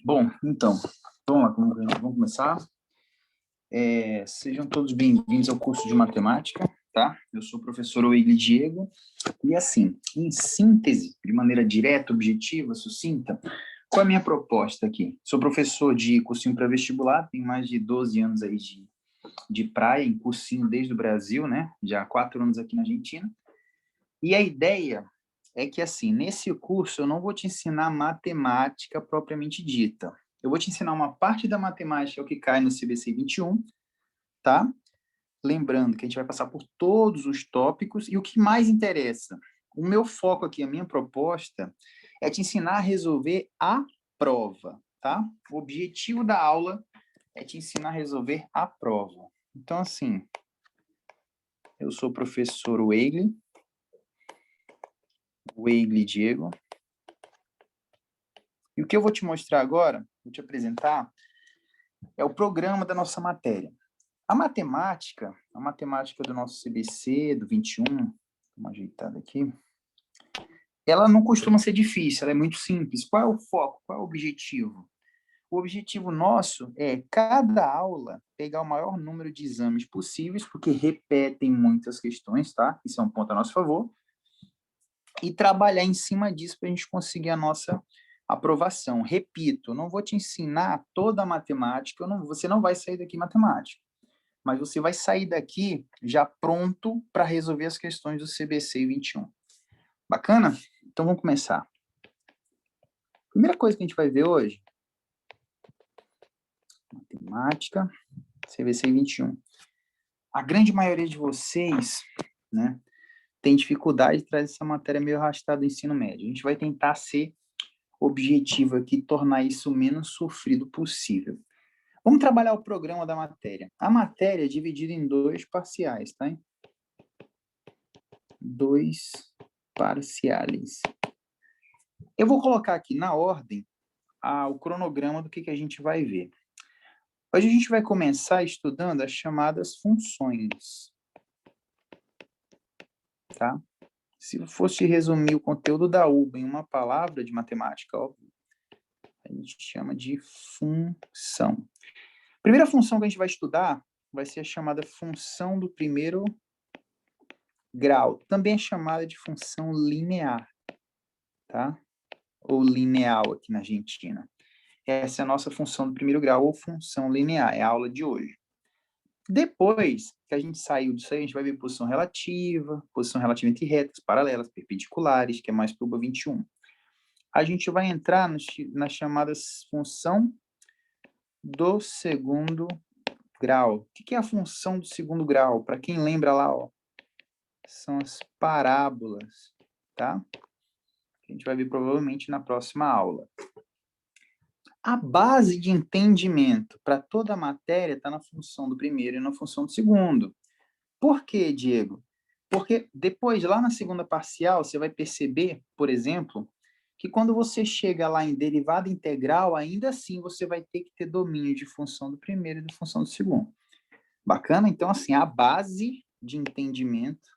Bom, então, vamos lá, vamos começar. Sejam todos bem-vindos ao curso de matemática, tá? Eu sou o professor Weigli Diego, e assim, em síntese, de maneira direta, objetiva, sucinta, qual é a minha proposta aqui? Sou professor de cursinho pré-vestibular, tenho mais de 12 anos aí de praia, em cursinho desde o Brasil, né? Já há 4 anos aqui na Argentina. E a ideia é que, assim, nesse curso eu não vou te ensinar matemática propriamente dita. Eu vou te ensinar uma parte da matemática que cai no CBC 21, tá? Lembrando que a gente vai passar por todos os tópicos e o que mais interessa. O meu foco aqui, a minha proposta, é te ensinar a resolver a prova, tá? O objetivo da aula é te ensinar a resolver a prova. Então, assim, eu sou o professor Weigli Diego. E o que eu vou te mostrar agora, vou te apresentar, é o programa da nossa matéria. A matemática do nosso CBC, do 21, vamos ajeitar aqui, ela não costuma ser difícil, ela é muito simples. Qual é o foco? Qual é o objetivo? O objetivo nosso é, cada aula, pegar o maior número de exames possíveis, porque repetem muitas questões, tá? Isso é um ponto a nosso favor. E trabalhar em cima disso para a gente conseguir a nossa aprovação. Repito, não vou te ensinar toda a matemática, você não vai sair daqui matemática, mas você vai sair daqui já pronto para resolver as questões do CBC 21. Bacana? Então vamos começar. Primeira coisa que a gente vai ver hoje, matemática, CBC 21. A grande maioria de vocês, né, tem dificuldade de trazer essa matéria meio arrastada do ensino médio. A gente vai tentar ser objetivo aqui, tornar isso o menos sofrido possível. Vamos trabalhar o programa da matéria. A matéria é dividida em 2 parciais, tá? 2 parciais. Eu vou colocar aqui na ordem o cronograma do que a gente vai ver. Hoje a gente vai começar estudando as chamadas funções, tá? Se eu fosse resumir o conteúdo da UBA em uma palavra de matemática, óbvio, a gente chama de função. A primeira função que a gente vai estudar vai ser a chamada função do primeiro grau. Também é chamada de função linear, tá? Ou lineal aqui na Argentina. Essa é a nossa função do primeiro grau, ou função linear, é a aula de hoje. Depois que a gente saiu disso aí, a gente vai ver posição relativa entre retas, paralelas, perpendiculares, que é mais para o UBA 21. A gente vai entrar nas chamadas função do segundo grau. O que é a função do segundo grau? Para quem lembra lá, ó, são as parábolas, tá? A gente vai ver provavelmente na próxima aula. A base de entendimento para toda a matéria está na função do primeiro e na função do segundo. Por quê, Diego? Porque depois, lá na segunda parcial, você vai perceber, por exemplo, que quando você chega lá em derivada integral, ainda assim você vai ter que ter domínio de função do primeiro e de função do segundo. Bacana? Então, assim, a base de entendimento,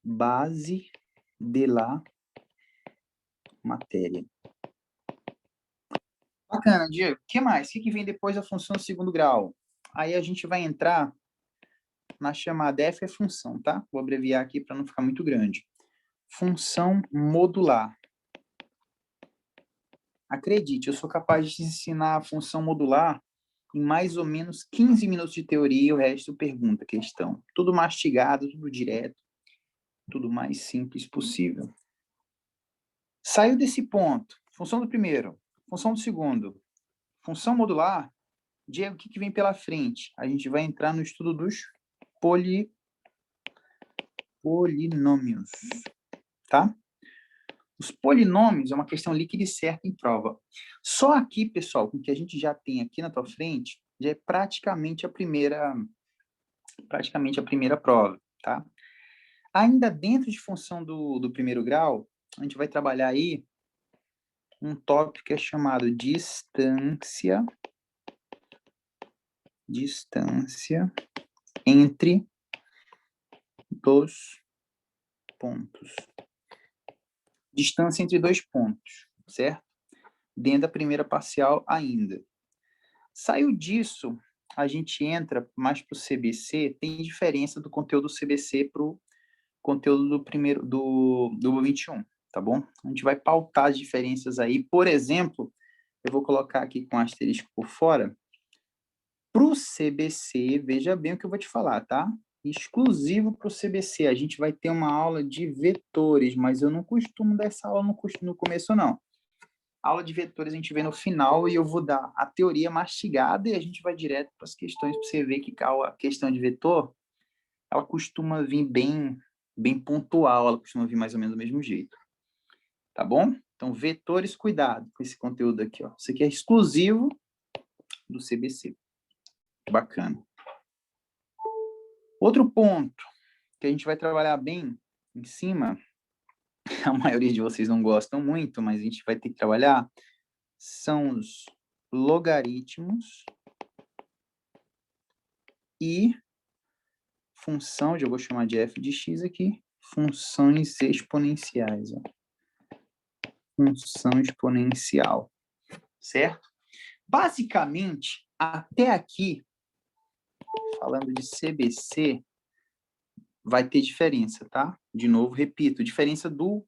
base de la matéria. Bacana, Diego. O que mais? O que vem depois da função do segundo grau? Aí a gente vai entrar na chamada F é função, tá? Vou abreviar aqui para não ficar muito grande. Função modular. Acredite, eu sou capaz de te ensinar a função modular em mais ou menos 15 minutos de teoria e o resto pergunta, questão. Tudo mastigado, tudo direto, tudo mais simples possível. Saiu desse ponto, função do primeiro, função do segundo, função modular, Diego, o que vem pela frente? A gente vai entrar no estudo dos polinômios, tá? Os polinômios é uma questão líquida e certa em prova. Só aqui, pessoal, com o que a gente já tem aqui na tua frente, já é praticamente a primeira prova, tá? Ainda dentro de função do primeiro grau, a gente vai trabalhar aí um tópico que é chamado distância entre dos pontos. Distância entre 2 pontos. certo? Dentro da primeira parcial ainda. Saiu disso, a gente entra mais para o CBC, tem diferença do conteúdo do CBC para o conteúdo do 21, tá bom? A gente vai pautar as diferenças aí. Por exemplo, eu vou colocar aqui com asterisco por fora. Para o CBC, veja bem o que eu vou te falar, tá? Exclusivo para o CBC. A gente vai ter uma aula de vetores, mas eu não costumo dar essa aula no começo, não. A aula de vetores a gente vê no final e eu vou dar a teoria mastigada e a gente vai direto para as questões para você ver que a questão de vetor, ela costuma vir bem pontual, ela costuma vir mais ou menos do mesmo jeito. Tá bom? Então, vetores, cuidado com esse conteúdo aqui, ó. Isso aqui é exclusivo do CBC. Bacana. Outro ponto que a gente vai trabalhar bem em cima, a maioria de vocês não gostam muito, mas a gente vai ter que trabalhar, são os logaritmos e função, já vou chamar de f de x aqui, funções exponenciais. Ó. Função exponencial, certo? Basicamente, até aqui, falando de CBC, vai ter diferença, tá? De novo, repito, diferença do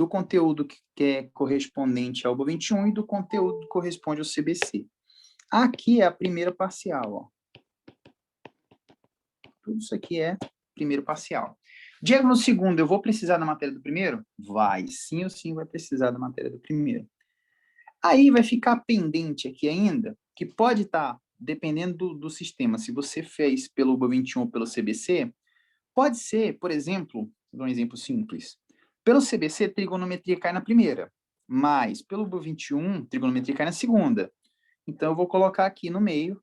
conteúdo que é correspondente ao UBA21 e do conteúdo que corresponde ao CBC. Aqui é a primeira parcial, ó. Tudo isso aqui é primeiro parcial. Diego, no segundo, eu vou precisar da matéria do primeiro? Vai, sim ou sim vai precisar da matéria do primeiro. Aí vai ficar pendente aqui ainda, que pode estar, dependendo do sistema, se você fez pelo UBA21 ou pelo CBC, pode ser, por exemplo, vou dar um exemplo simples. Pelo CBC, trigonometria cai na primeira, mas pelo UBA21, trigonometria cai na segunda. Então, eu vou colocar aqui no meio,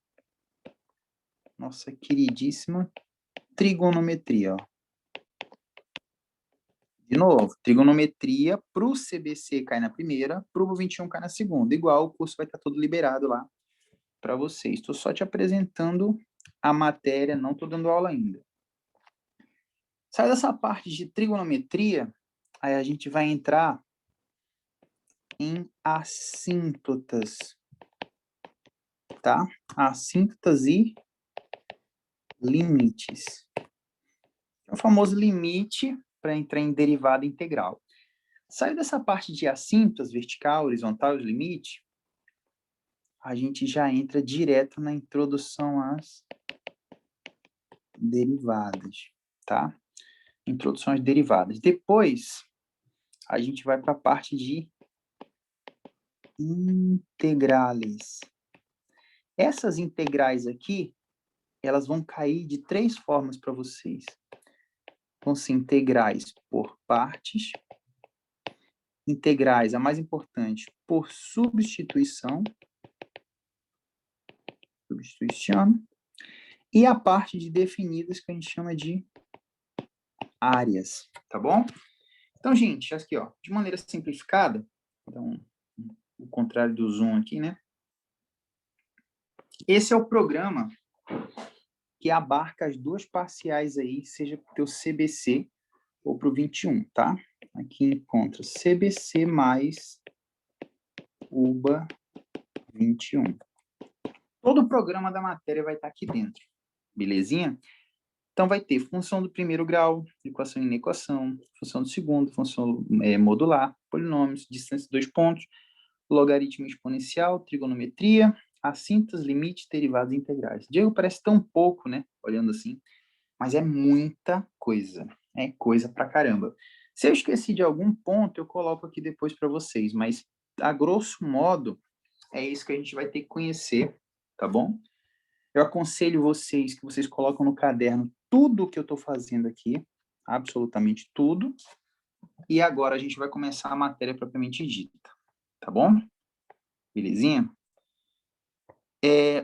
nossa queridíssima trigonometria. Ó. De novo, trigonometria para o CBC cai na primeira, para o UBA21 cai na segunda. Igual, o curso vai estar todo liberado lá para vocês. Estou só te apresentando a matéria, não estou dando aula ainda. Sai dessa parte de trigonometria, aí a gente vai entrar em assíntotas, tá? Assíntotas e limites. É o famoso limite para entrar em derivada integral. Saiu dessa parte de assíntotas, vertical, horizontal e limite, a gente já entra direto na introdução às derivadas, tá? Introdução às derivadas. Depois, a gente vai para a parte de integrales. Essas integrais aqui, elas vão cair de 3 formas para vocês. Vão ser integrais por partes, integrais, a mais importante, por substituição, e a parte de definidas que a gente chama de áreas, tá bom? Então, gente, aqui, ó, de maneira simplificada, então, o contrário do zoom aqui, né? Esse é o programa que abarca as duas parciais aí, seja para o teu CBC ou para o 21, tá? Aqui encontra CBC mais UBA 21. Todo o programa da matéria vai estar aqui dentro, belezinha? Então, vai ter função do primeiro grau, equação e inequação, função do segundo, função modular, polinômios, distância de 2 pontos, logaritmo exponencial, trigonometria, assíntotas, limites, derivadas e integrais. Diego, parece tão pouco, né? Olhando assim, mas é muita coisa. É coisa pra caramba. Se eu esqueci de algum ponto, eu coloco aqui depois para vocês, mas, a grosso modo, é isso que a gente vai ter que conhecer, tá bom? Eu aconselho vocês que vocês colocam no caderno tudo que eu estou fazendo aqui, absolutamente tudo, e agora a gente vai começar a matéria propriamente dita, tá bom? Belezinha?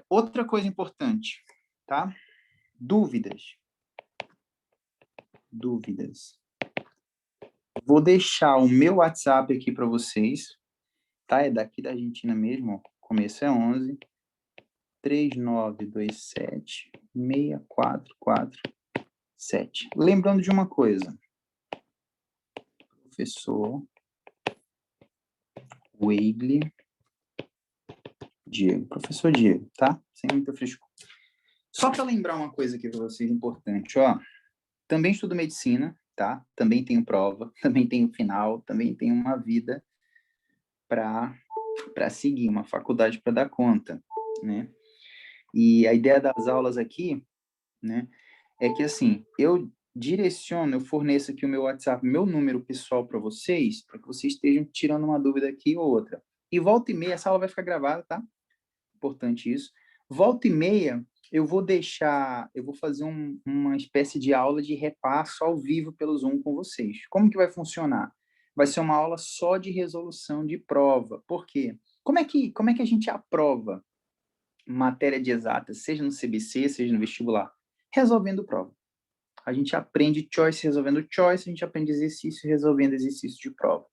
Outra coisa importante, tá? Dúvidas. Vou deixar o meu WhatsApp aqui para vocês, tá? É daqui da Argentina mesmo, ó. Começo é 11 3927 6447. Lembrando de uma coisa, professor Weigle Diego. Professor Diego, tá? Sem muita frescura. Só para lembrar uma coisa aqui para vocês importante, ó. Também estudo medicina, tá? Também tenho prova, também tenho final, também tenho uma vida para seguir, uma faculdade para dar conta, né? E a ideia das aulas aqui, né, é que assim, eu forneço aqui o meu WhatsApp, meu número pessoal para vocês, para que vocês estejam tirando uma dúvida aqui ou outra. E volta e meia, essa aula vai ficar gravada, tá? Importante isso. Volta e meia, eu vou fazer uma espécie de aula de repasso ao vivo pelo Zoom com vocês. Como que vai funcionar? Vai ser uma aula só de resolução de prova. Por quê? Como é que a gente aprova matéria de exatas, seja no CBC, seja no vestibular? Resolvendo prova. A gente aprende choice resolvendo choice, a gente aprende exercício resolvendo exercício de prova.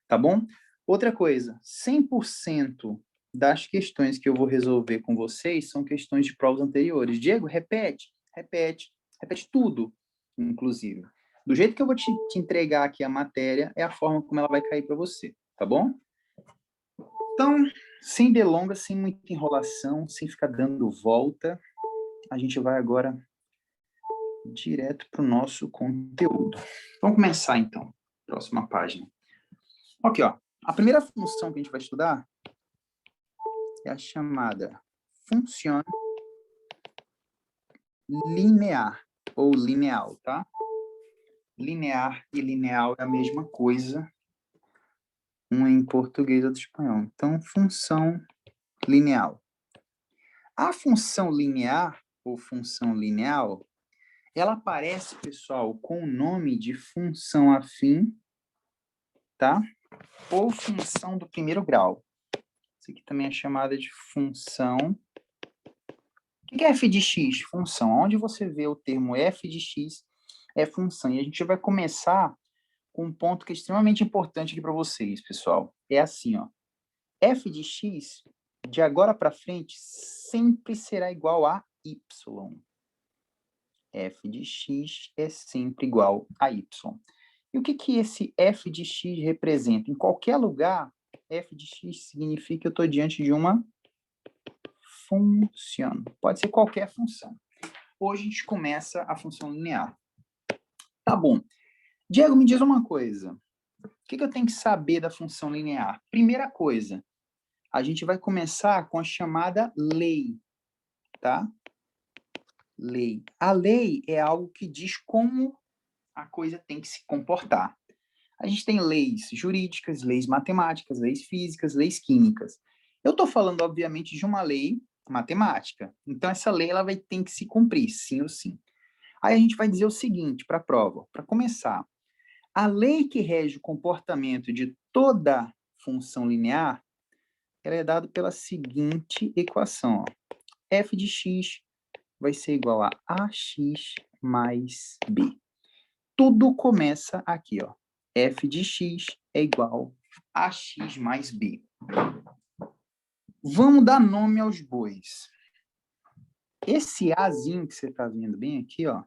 Tá bom? Outra coisa, 100% das questões que eu vou resolver com vocês são questões de provas anteriores. Diego, repete tudo, inclusive. Do jeito que eu vou te entregar aqui a matéria, é a forma como ela vai cair para você, tá bom? Então, sem delongas, sem muita enrolação, sem ficar dando volta, a gente vai agora direto para o nosso conteúdo. Vamos começar, então. Próxima página. Aqui, ó. A primeira função que a gente vai estudar é a chamada função linear, ou lineal, tá? Linear e lineal é a mesma coisa, um em português e outro em espanhol. Então, função lineal. A função linear, ou função lineal, ela aparece, pessoal, com o nome de função afim, tá? Ou função do primeiro grau. Isso aqui também é chamada de função. O que é f de x? Função. Onde você vê o termo f de x é função. E a gente vai começar com um ponto que é extremamente importante aqui para vocês, pessoal. É assim, ó. F de x, de agora para frente, sempre será igual a y. F de x é sempre igual a y. E o que esse f de x representa? Em qualquer lugar, f de x significa que eu estou diante de uma função. Pode ser qualquer função. Hoje a gente começa a função linear. Tá bom. Diego, me diz uma coisa. O que eu tenho que saber da função linear? Primeira coisa, a gente vai começar com a chamada lei, tá? Lei. A lei é algo que diz como a coisa tem que se comportar. A gente tem leis jurídicas, leis matemáticas, leis físicas, leis químicas. Eu estou falando, obviamente, de uma lei matemática. Então, essa lei ela vai ter que se cumprir, sim ou sim. Aí a gente vai dizer o seguinte para a prova. Para começar, a lei que rege o comportamento de toda função linear, ela é dada pela seguinte equação. Ó. F de x vai ser igual a ax mais b. Tudo começa aqui, ó. F de x é igual a x mais b. Vamos dar nome aos bois. Esse Azinho que você está vendo bem aqui, ó,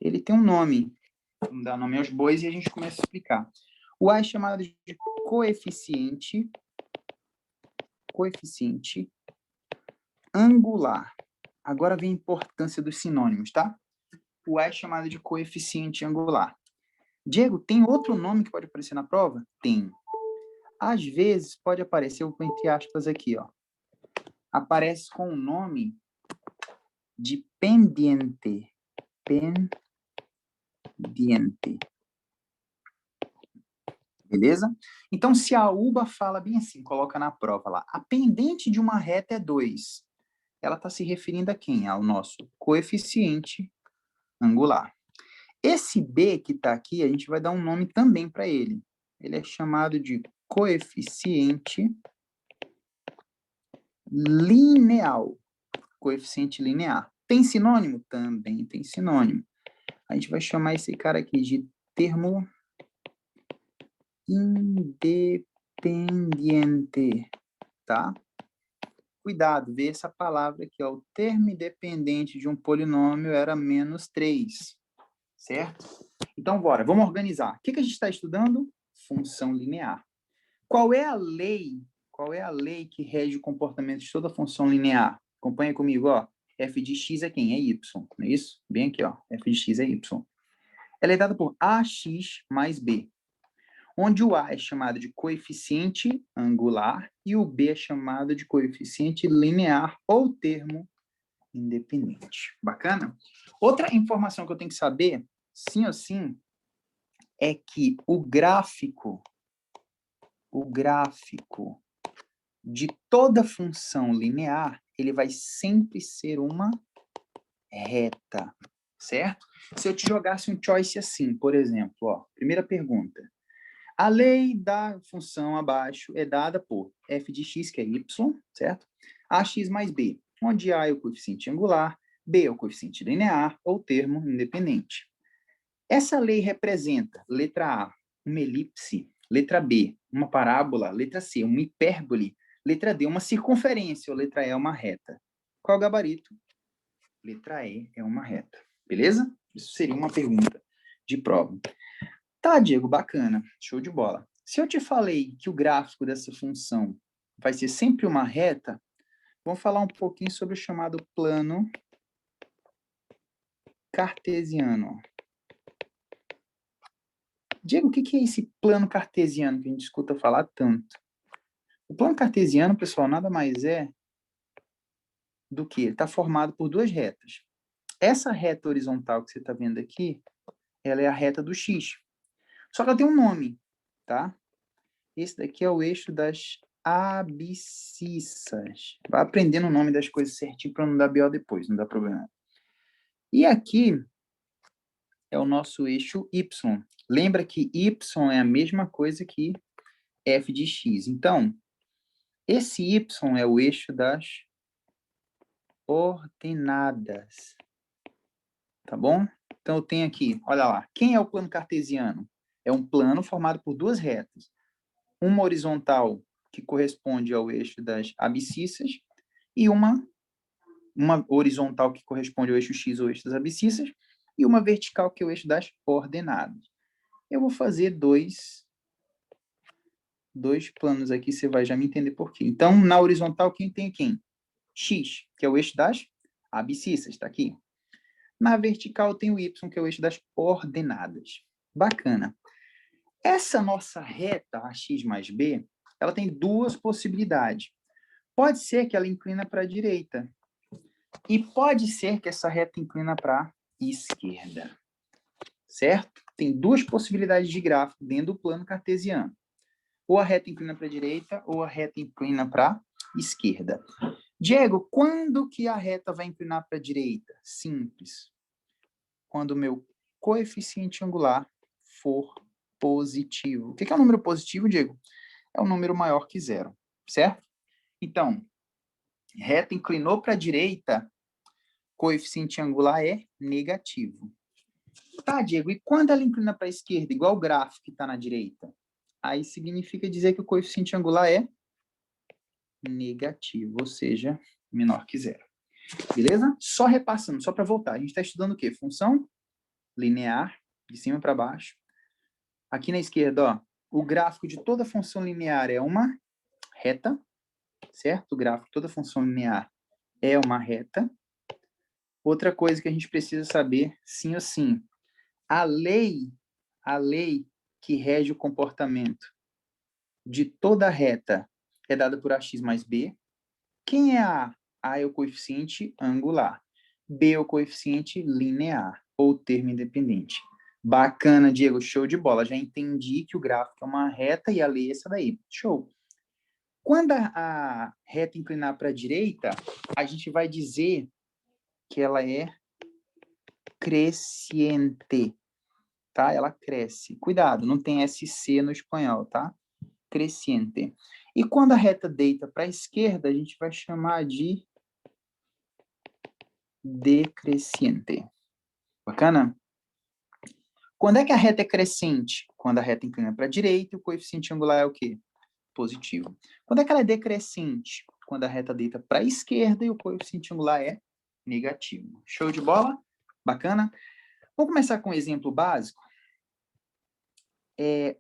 ele tem um nome. Vamos dar nome aos bois e a gente começa a explicar. O A é chamado de coeficiente angular. Agora vem a importância dos sinônimos, tá? O A é chamado de coeficiente angular. Diego, tem outro nome que pode aparecer na prova? Tem. Às vezes pode aparecer, eu vou entre aspas aqui, ó. Aparece com o nome de pendiente. Pendiente. Beleza? Então, se a UBA fala bem assim, coloca na prova lá, a pendente de uma reta é 2. Ela está se referindo a quem? Ao nosso coeficiente angular. Esse B que está aqui, a gente vai dar um nome também para ele. Ele é chamado de coeficiente lineal. Coeficiente linear. Tem sinônimo? Também tem sinônimo. A gente vai chamar esse cara aqui de termo independente, tá? Cuidado, vê essa palavra aqui, ó. O termo independente de um polinômio era -3, certo? Então, bora, vamos organizar. O que a gente está estudando? Função linear. Qual é a lei? Qual é a lei que rege o comportamento de toda função linear? Acompanha comigo, ó. F de x é quem? É y, não é isso? Bem aqui, ó. F de x é y. Ela é dada por ax mais b, onde o a é chamado de coeficiente angular e o b é chamado de coeficiente linear ou termo independente. Bacana? Outra informação que eu tenho que saber, sim ou sim, é que o gráfico de toda função linear, ele vai sempre ser uma reta, certo? Se eu te jogasse um choice assim, por exemplo, ó, primeira pergunta. A lei da função abaixo é dada por f de x, que é y, certo? Ax mais b, onde a é o coeficiente angular, b é o coeficiente linear ou termo independente. Essa lei representa, letra A, uma elipse, letra B, uma parábola, letra C, uma hipérbole, letra D, uma circunferência, ou letra E, uma reta. Qual é o gabarito? Letra E é uma reta. Beleza? Isso seria uma pergunta de prova. Tá, Diego, bacana. Show de bola. Se eu te falei que o gráfico dessa função vai ser sempre uma reta, vamos falar um pouquinho sobre o chamado plano cartesiano. Diego, o que é esse plano cartesiano que a gente escuta falar tanto? O plano cartesiano, pessoal, nada mais é do que ele está formado por duas retas. Essa reta horizontal que você está vendo aqui, ela é a reta do x. Só que ela tem um nome, tá? Esse daqui é o eixo das abscissas. Vai aprendendo o nome das coisas certinho para não dar BO depois, não dá problema. E aqui é o nosso eixo y. Lembra que y é a mesma coisa que f de x. Então, esse y é o eixo das ordenadas. Tá bom? Então, eu tenho aqui, olha lá. Quem é o plano cartesiano? É um plano formado por duas retas. Uma horizontal, que corresponde ao eixo das abscissas, e uma horizontal, que corresponde ao eixo x, ou eixo das abscissas, e uma vertical, que é o eixo das ordenadas. Eu vou fazer dois planos aqui, você vai já me entender por quê. Então, na horizontal, quem tem quem? X, que é o eixo das abscissas, está aqui. Na vertical tem o y, que é o eixo das ordenadas. Bacana. Essa nossa reta, ax mais b, ela tem duas possibilidades. Pode ser que ela inclina para a direita. E pode ser que essa reta inclina para a esquerda. Certo? Tem duas possibilidades de gráfico dentro do plano cartesiano. Ou a reta inclina para a direita, ou a reta inclina para a esquerda. Diego, quando que a reta vai inclinar para a direita? Simples. Quando o meu coeficiente angular for positivo. O que é um número positivo, Diego? É um número maior que zero, certo? Então, reta inclinou para a direita, coeficiente angular é negativo. Tá, Diego, e quando ela inclina para a esquerda, igual o gráfico que está na direita? Aí significa dizer que o coeficiente angular é negativo, ou seja, menor que zero. Beleza? Só repassando, só para voltar. A gente está estudando o quê? Função linear, de cima para baixo. Aqui na esquerda, ó, o gráfico de toda função linear é uma reta, certo? O gráfico de toda função linear é uma reta. Outra coisa que a gente precisa saber, sim ou sim, a lei que rege o comportamento de toda reta é dada por ax mais b. Quem é a A? A é o coeficiente angular. B é o coeficiente linear, ou termo independente. Bacana, Diego, show de bola. Já entendi que o gráfico é uma reta e a lei é essa daí. Show. Quando a reta inclinar para a direita, a gente vai dizer que ela é crescente, tá? Ela cresce. Cuidado, não tem SC no espanhol, tá? Crescente. E quando a reta deita para a esquerda, a gente vai chamar de decrescente. Bacana? Quando é que a reta é crescente? Quando a reta inclina para a direita e o coeficiente angular é o quê? Positivo. Quando é que ela é decrescente? Quando a reta deita para a esquerda e o coeficiente angular é negativo. Show de bola? Bacana? Vamos começar com um exemplo básico?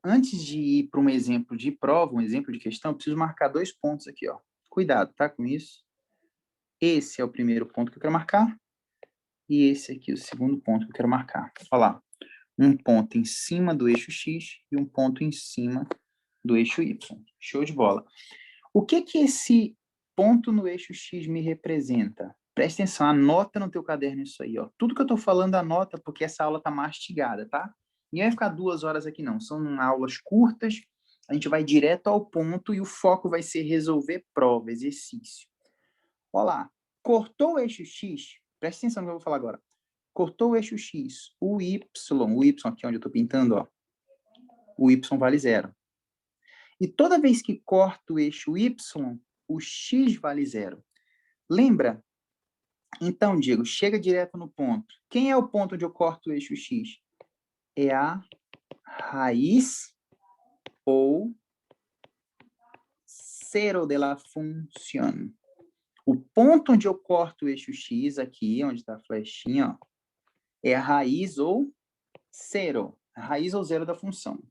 antes de ir para um exemplo de prova, um exemplo de questão, eu preciso marcar 2 pontos aqui, ó. Cuidado, tá, com isso? Esse é o primeiro ponto que eu quero marcar, e esse aqui é o segundo ponto que eu quero marcar. Olha lá, um ponto em cima do eixo X e um ponto em cima do eixo Y. Show de bola. O que que esse ponto no eixo X me representa? Presta atenção, anota no teu caderno isso aí, ó. Tudo que eu tô falando, anota, porque essa aula tá mastigada, tá? Não vai ficar 2 horas aqui, não. São aulas curtas, a gente vai direto ao ponto e o foco vai ser resolver prova, exercício. Olha lá, cortou o eixo X, presta atenção no que eu vou falar agora. Cortou o eixo X, o Y aqui onde eu tô pintando, ó, o Y vale 0. E toda vez que corto o eixo Y, o X vale 0. Lembra? Então, Diego, chega direto no ponto. Quem é o ponto onde eu corto o eixo X? É a raiz ou cero de la función. O ponto onde eu corto o eixo X, aqui, onde está a flechinha, ó, é a raiz ou zero. A raiz ou zero da função.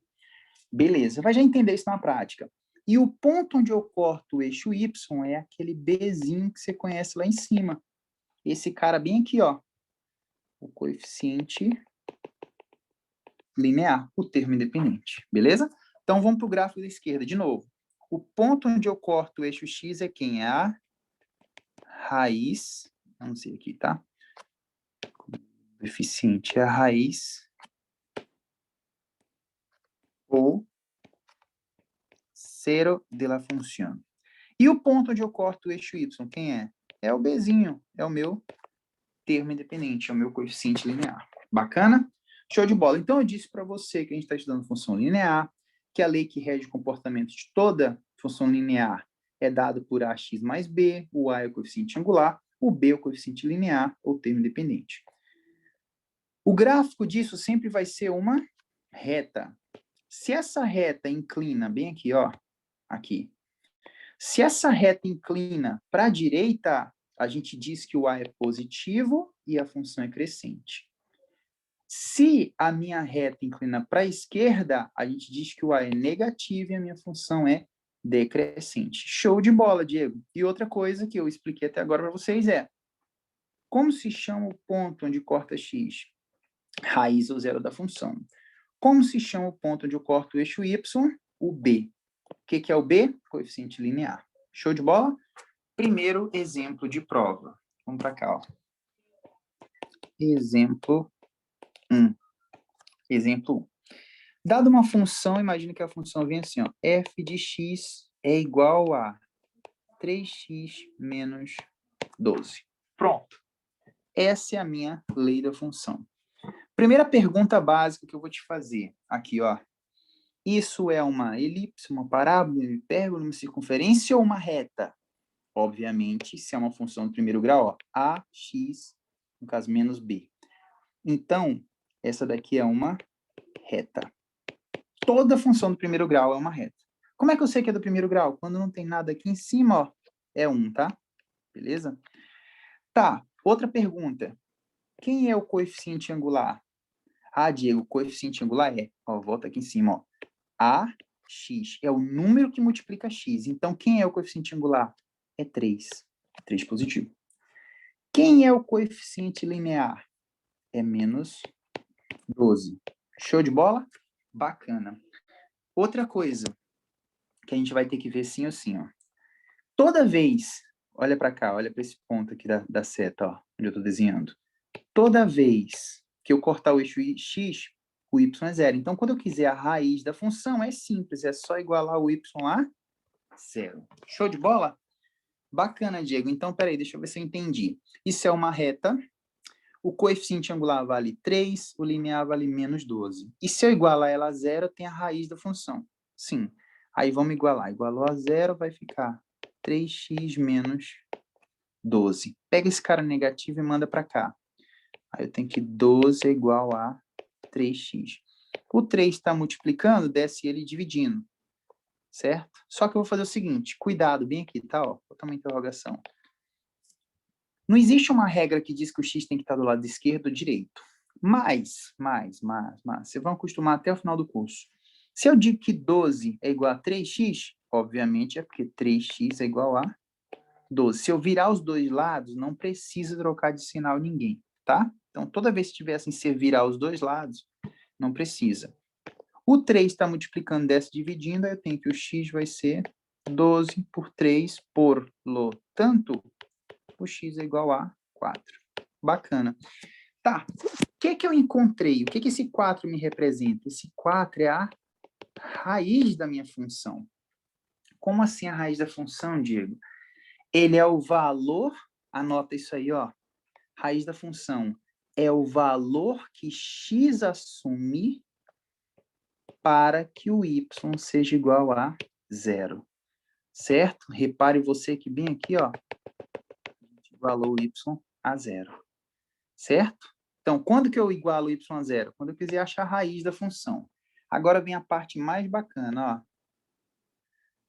Beleza, vai já entender isso na prática. E o ponto onde eu corto o eixo Y é aquele Bzinho que você conhece lá em cima. Esse cara bem aqui, ó. O coeficiente linear, o termo independente. Beleza? Então, vamos para o gráfico da esquerda de novo. O ponto onde eu corto o eixo X é quem? É a raiz. Vamos ver aqui, tá? Coeficiente é a raiz ou zero de la función. E o ponto onde eu corto o eixo Y, quem é? É o Bzinho, é o meu termo independente, é o meu coeficiente linear. Bacana? Show de bola. Então, eu disse para você que a gente está estudando função linear, que a lei que rege o comportamento de toda função linear é dada por ax mais b, o a é o coeficiente angular, o b é o coeficiente linear, ou termo independente. O gráfico disso sempre vai ser uma reta. Se essa reta inclina bem aqui, ó, aqui. Se essa reta inclina para a direita, a gente diz que o a é positivo e a função é crescente. Se a minha reta inclina para a esquerda, a gente diz que o a é negativo e a minha função é decrescente. Show de bola, Diego. E outra coisa que eu expliquei até agora para vocês é, como se chama o ponto onde corta x? Raiz ou zero da função. Como se chama o ponto onde eu corto o eixo y? O b. O que é o b? Coeficiente linear. Show de bola? Primeiro exemplo de prova. Vamos para cá, ó. Exemplo 1. Exemplo 1. Dada uma função, imagine que a função vem assim, ó. F de x é igual a 3x menos 12. Pronto. Essa é a minha lei da função. Primeira pergunta básica que eu vou te fazer. Aqui, ó. Isso é uma elipse, uma parábola, uma hipérbole, uma circunferência ou uma reta? Obviamente, se é uma função do primeiro grau, ó, a, x, no caso, menos b. Então, essa daqui é uma reta. Toda função do primeiro grau é uma reta. Como é que eu sei que é do primeiro grau? Quando não tem nada aqui em cima, ó, é 1, tá? Beleza? Tá, outra pergunta. Quem é o coeficiente angular? Ah, Diego, o coeficiente angular é, ó, volta aqui em cima, ó, ax, é o número que multiplica x. Então, quem é o coeficiente angular? É 3. 3 positivo. Quem é o coeficiente linear? É menos 12. Show de bola? Bacana. Outra coisa que a gente vai ter que ver sim ou sim, ó. Toda vez, olha para cá, olha para esse ponto aqui da seta, ó, onde eu estou desenhando. Toda vez que eu cortar o eixo x, o y é 0. Então, quando eu quiser a raiz da função, é simples, é só igualar o y a 0. Show de bola? Bacana, Diego. Então, peraí, deixa eu ver se eu entendi. Isso é uma reta. O coeficiente angular vale 3, o linear vale menos 12. E se eu igualar ela a 0, tem a raiz da função. Sim. Aí vamos igualar. Igualou a 0, vai ficar 3x menos 12. Pega esse cara negativo e manda para cá. Aí eu tenho que 12 é igual a 3x. O 3 está multiplicando, desce ele dividindo. Certo? Só que eu vou fazer o seguinte, cuidado, bem aqui, tá? Ó, botar uma interrogação. Não existe uma regra que diz que o x tem que estar do lado esquerdo ou direito. Mas, vocês vão acostumar até o final do curso. Se eu digo que 12 é igual a 3x, obviamente é porque 3x é igual a 12. Se eu virar os dois lados, não precisa trocar de sinal ninguém, tá? Então, toda vez que tiver assim, se virar os dois lados, não precisa. O 3 está multiplicando dessa dividindo, aí eu tenho que o x vai ser 12 por 3, portanto, o x é igual a 4. Bacana. Tá, o que eu encontrei? O que esse 4 me representa? Esse 4 é a raiz da minha função. Como assim a raiz da função, Diego? Ele é o valor, anota isso aí, ó. Raiz da função é o valor que x assumir para que o y seja igual a 0. Certo? Repare você que bem aqui, ó, igualou o y a 0. Certo? Então, quando que eu igualo y a 0? Quando eu quiser achar a raiz da função. Agora vem a parte mais bacana, ó.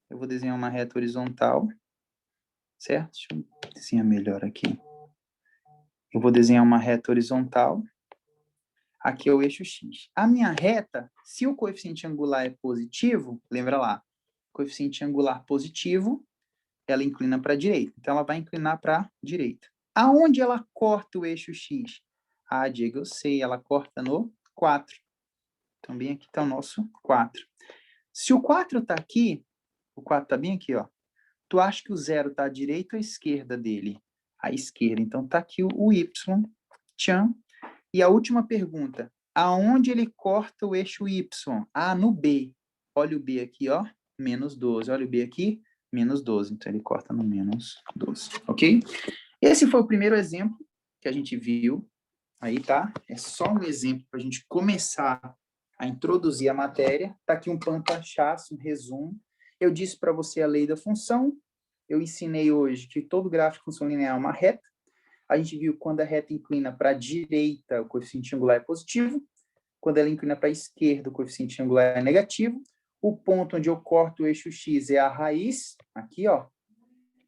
Eu vou desenhar uma reta horizontal, certo? Deixa eu desenhar melhor aqui. Eu vou desenhar uma reta horizontal. Aqui é o eixo x. A minha reta, se o coeficiente angular é positivo, lembra lá, coeficiente angular positivo, ela inclina para a direita. Então, ela vai inclinar para a direita. Aonde ela corta o eixo x? Ah, Diego, eu sei, ela corta no 4. Também aqui está o nosso 4. Se o 4 está aqui, o 4 está bem aqui, ó. Tu acha que o 0 está à direita ou à esquerda dele? À esquerda. Então, está aqui o y, tchan. E a última pergunta, aonde ele corta o eixo y? Ah, no B. Olha o B aqui, ó, menos 12. Olha o B aqui, menos 12. Então, ele corta no menos 12, ok? Esse foi o primeiro exemplo que a gente viu. Aí, tá? É só um exemplo para a gente começar a introduzir a matéria. Tá aqui um pantachaço, um resumo. Eu disse para você a lei da função. Eu ensinei hoje que todo gráfico de função linear é uma reta. A gente viu quando a reta inclina para a direita, o coeficiente angular é positivo. Quando ela inclina para a esquerda, o coeficiente angular é negativo. O ponto onde eu corto o eixo x é a raiz, aqui, ó.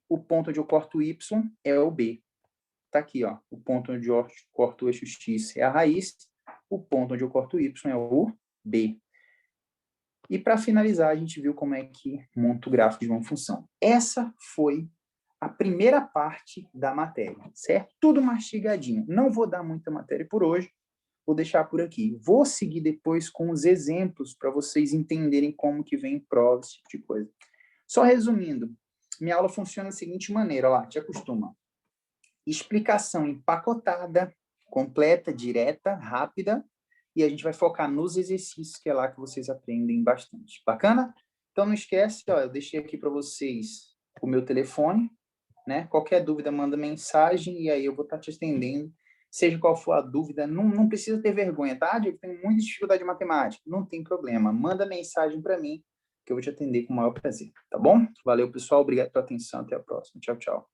O ponto onde eu corto o y é o b. Tá aqui, ó. O ponto onde eu corto o eixo x é a raiz. O ponto onde eu corto o y é o b. E para finalizar, a gente viu como é que monta o gráfico de uma função. Essa foi a primeira parte da matéria, certo? Tudo mastigadinho. Não vou dar muita matéria por hoje, vou deixar por aqui. Vou seguir depois com os exemplos para vocês entenderem como que vem prova, esse tipo de coisa. Só resumindo, minha aula funciona da seguinte maneira, ó lá, te acostuma. Explicação empacotada, completa, direta, rápida, e a gente vai focar nos exercícios, que é lá que vocês aprendem bastante. Bacana? Então não esquece, ó, eu deixei aqui para vocês o meu telefone, né? Qualquer dúvida, manda mensagem e aí eu vou estar te atendendo. Seja qual for a dúvida, não precisa ter vergonha, tá? Eu tenho muita dificuldade de matemática. Não tem problema. Manda mensagem para mim que eu vou te atender com o maior prazer, tá bom? Valeu, pessoal. Obrigado pela atenção. Até a próxima. Tchau, tchau.